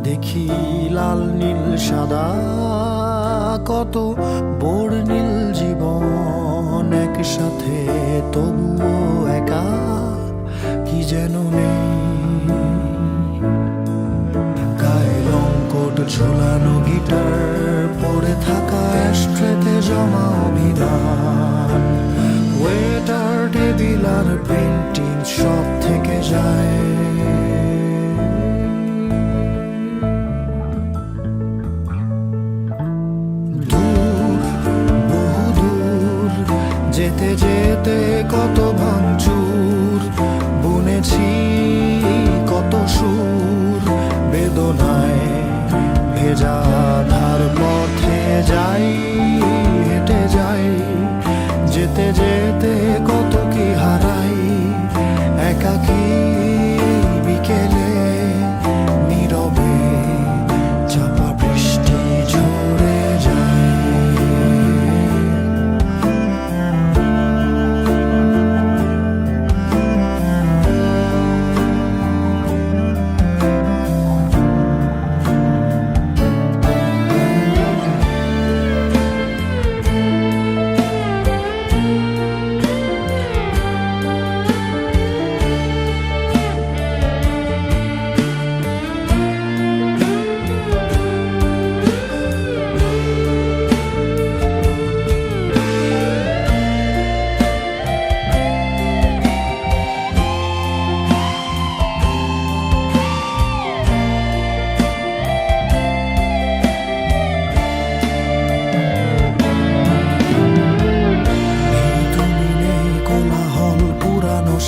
দেখি লাল নীল সাদা কত বর্ণিল জীবন একসাথে, তবুও একা কি যেন নেই। গায়ে লঙ্কট ঝোলানো গিটার, পড়ে থাকা অ্যাশট্রেতে জমা অভিধান, ওয়েটার টেবিল আর পেন্টিং সব থেকে যায়। যেতে যেতে কত ভাঙচুর, বুনেছি কত সুর, বেদনায় ভেজা ধার পথে যাই, হেঁটে যাই। যেতে যেতে কত কি হারাই, একাকী বিকেলে নীরবে চাপা বৃষ্টি ঝরে যায়।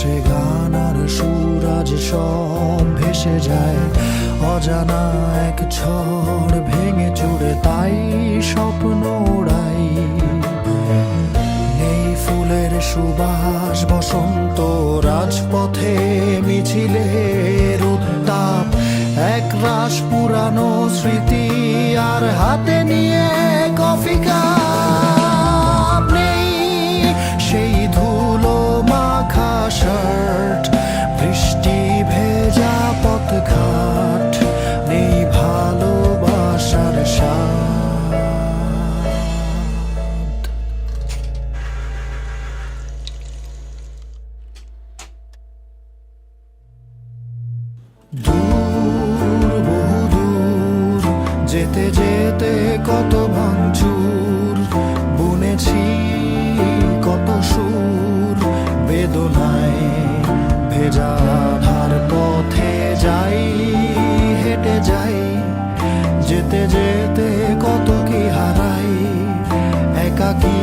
সে গান আর সুর আজ সব ভেসে যায়, অজানা এক ঝড় ভেঙে চুড়ে তাই স্বপ্ন ওড়াই। নেই ফুলের সুবাস বসন্ত, রাজপথে মিছিলের উত্তাপ, এক রাশ পুরানো স্মৃতি আর হাতে নিয়ে কফি কাপ। নেই সেই ধুলো মাখা শার্ট, বৃষ্টি ভেজা পথঘাট, নেই ভালোবাসার স্বাদ। দূর বহু দূর, যেতে যেতে কত ভাঙচুর, বুনেছি কত সুর, বেদনায় ভেজা ধার পথে যাই, হেঁটে যাই। যেতে যেতে কত কি হারাই, একাকী